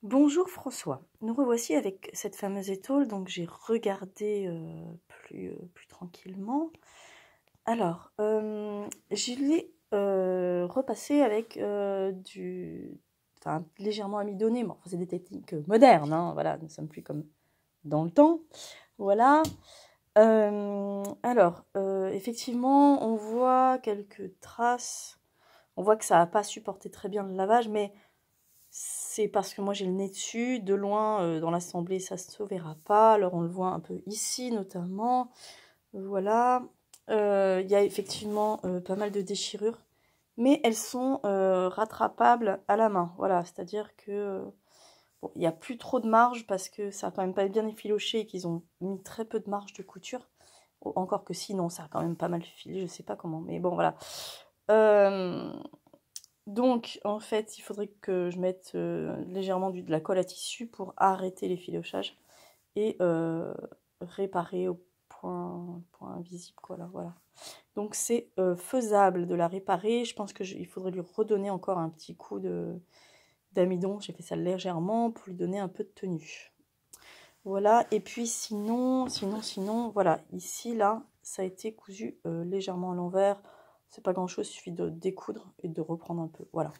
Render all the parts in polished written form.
Bonjour François, nous revoici avec cette fameuse étole, donc j'ai regardé plus tranquillement. Alors, je l'ai repassé avec enfin légèrement amidonné, mais enfin, c'est des techniques modernes, hein, voilà, nous ne sommes plus comme dans le temps, voilà. Effectivement, on voit quelques traces, on voit que ça n'a pas supporté très bien le lavage, mais c'est parce que moi j'ai le nez dessus, de loin dans l'assemblée ça se verra pas, alors on le voit un peu ici notamment, voilà. Il y a effectivement pas mal de déchirures, mais elles sont rattrapables à la main, voilà, c'est-à-dire que bon, il n'y a plus trop de marge parce que ça a quand même pas bien effiloché et qu'ils ont mis très peu de marge de couture, encore que sinon ça a quand même pas mal filé, je sais pas comment, mais bon voilà. Euh, donc, en fait, il faudrait que je mette légèrement de la colle à tissu pour arrêter l'effilochage et réparer au point visible, quoi, là, voilà. Donc, c'est faisable de la réparer. Je pense qu'il faudrait lui redonner encore un petit coup d'amidon. J'ai fait ça légèrement pour lui donner un peu de tenue. Voilà, et puis sinon, voilà, ici, là, ça a été cousu légèrement à l'envers. C'est pas grand-chose, il suffit de découdre et de reprendre un peu, voilà.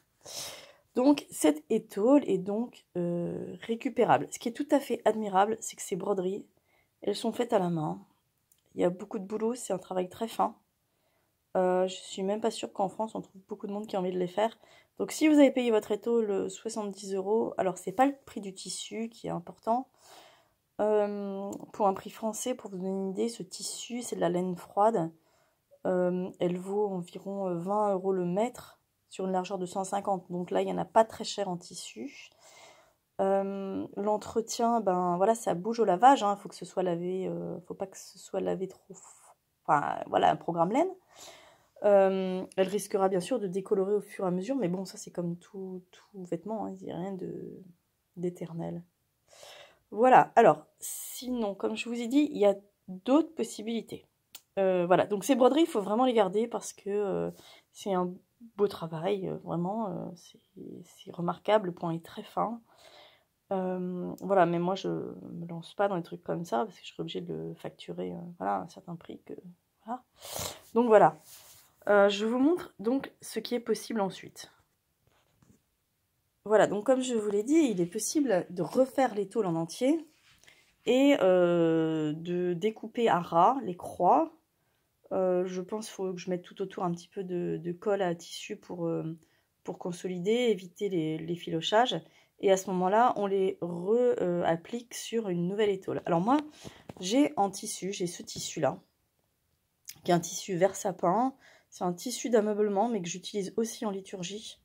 Donc, cette étole est donc récupérable. Ce qui est tout à fait admirable, c'est que ces broderies, elles sont faites à la main. Il y a beaucoup de boulot, c'est un travail très fin. Je suis même pas sûre qu'en France, on trouve beaucoup de monde qui a envie de les faire. Donc, si vous avez payé votre étole 70 €, alors c'est pas le prix du tissu qui est important. Pour un prix français, pour vous donner une idée, ce tissu, c'est de la laine froide. Elle vaut environ 20 € le mètre sur une largeur de 150. Donc là, il n'y en a pas très cher en tissu. L'entretien, ben voilà, ça bouge au lavage. Faut que ce soit lavé, faut pas que ce soit lavé trop. Enfin, voilà, un programme laine. Elle risquera bien sûr de décolorer au fur et à mesure, mais bon, ça c'est comme tout vêtement, il n'y a rien d'éternel. Voilà, alors, sinon, comme je vous ai dit, il y a d'autres possibilités. Voilà, donc ces broderies, il faut vraiment les garder parce que c'est un beau travail, vraiment, c'est remarquable, le point est très fin. Voilà, mais moi je me lance pas dans des trucs comme ça parce que je serais obligée de le facturer voilà, un certain prix que. Voilà. Donc voilà. Je vous montre donc ce qui est possible ensuite. Voilà, donc comme je vous l'ai dit, il est possible de refaire les tôles en entier et de découper à ras les croix. Je pense qu'il faut que je mette tout autour un petit peu de colle à tissu pour consolider, éviter les filochages. Et à ce moment-là, on les applique sur une nouvelle étole. Alors moi, j'ai ce tissu-là, qui est un tissu vert sapin. C'est un tissu d'ameublement, mais que j'utilise aussi en liturgie.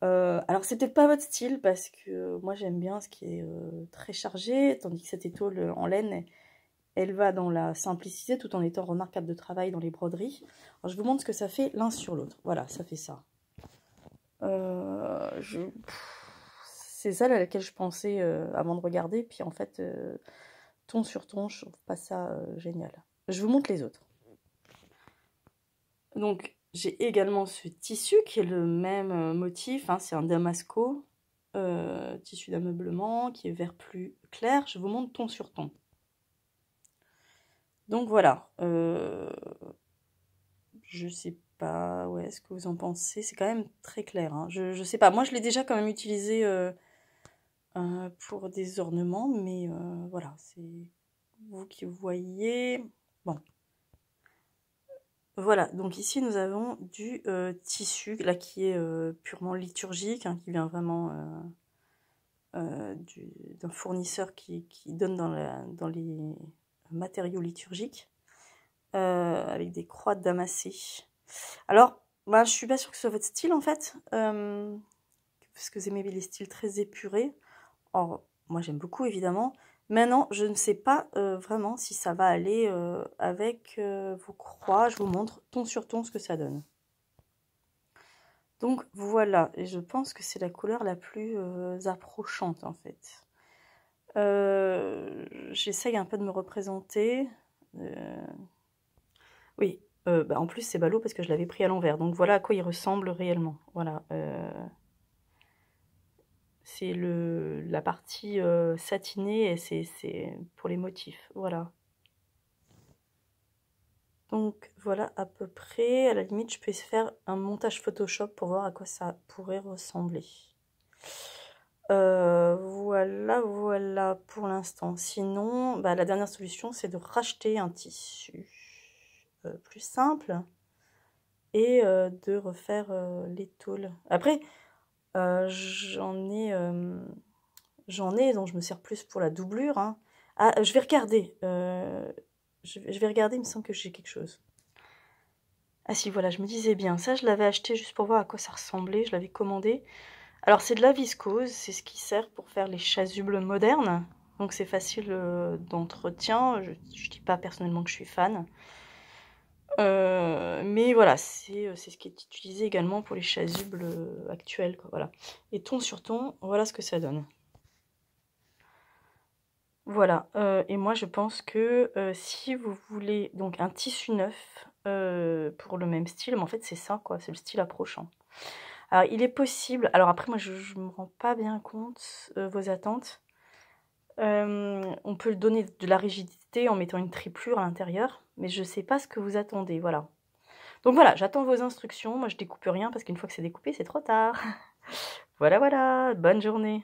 Alors c'est peut-être pas votre style, parce que moi j'aime bien ce qui est très chargé, tandis que cette étole en laine, elle va dans la simplicité tout en étant remarquable de travail dans les broderies. Alors, je vous montre ce que ça fait l'un sur l'autre. Voilà, ça fait ça. C'est ça à laquelle je pensais avant de regarder. Puis en fait, ton sur ton, je trouve pas ça génial. Je vous montre les autres. Donc, j'ai également ce tissu qui est le même motif. C'est un damasco, tissu d'ameublement qui est vert plus clair. Je vous montre ton sur ton. Donc voilà, je sais pas, ouais, ce que vous en pensez. C'est quand même très clair, hein. Je sais pas, moi je l'ai déjà quand même utilisé pour des ornements, mais voilà, c'est vous qui voyez. Bon, voilà, donc ici nous avons du tissu, là qui est purement liturgique, qui vient vraiment d'un fournisseur qui donne dans les matériaux liturgiques, avec des croix damassées. Alors, bah, je suis pas sûre que ce soit votre style en fait, parce que vous aimez les styles très épurés. Or, moi j'aime beaucoup évidemment. Maintenant, je ne sais pas vraiment si ça va aller avec vos croix. Je vous montre ton sur ton ce que ça donne. Donc voilà, et je pense que c'est la couleur la plus approchante en fait. J'essaye un peu de me représenter. Oui, bah, en plus c'est ballot parce que je l'avais pris à l'envers. Donc voilà à quoi il ressemble réellement. Voilà. C'est la partie satinée et c'est pour les motifs. Voilà. Donc voilà à peu près. À la limite, je peux faire un montage Photoshop pour voir à quoi ça pourrait ressembler. Voilà pour l'instant. Sinon, bah, la dernière solution, c'est de racheter un tissu plus simple et de refaire les tôles. Après, j'en ai, donc je me sers plus pour la doublure. Hein. Ah, je vais regarder. Je vais regarder, il me semble que j'ai quelque chose. Ah si, voilà, je me disais bien. Ça, je l'avais acheté juste pour voir à quoi ça ressemblait. Je l'avais commandé. Alors, c'est de la viscose. C'est ce qui sert pour faire les chasubles modernes. Donc, c'est facile d'entretien. Je ne dis pas personnellement que je suis fan. Mais voilà, c'est ce qui est utilisé également pour les chasubles actuels. Quoi, voilà. Et ton sur ton, voilà ce que ça donne. Voilà, et moi je pense que si vous voulez donc un tissu neuf pour le même style, mais en fait c'est ça quoi, c'est le style approchant. Alors il est possible, alors après moi je me rends pas bien compte vos attentes. On peut donner de la rigidité en mettant une triplure à l'intérieur, mais je sais pas ce que vous attendez, voilà. Donc voilà, j'attends vos instructions, moi je découpe rien parce qu'une fois que c'est découpé c'est trop tard. Voilà, bonne journée.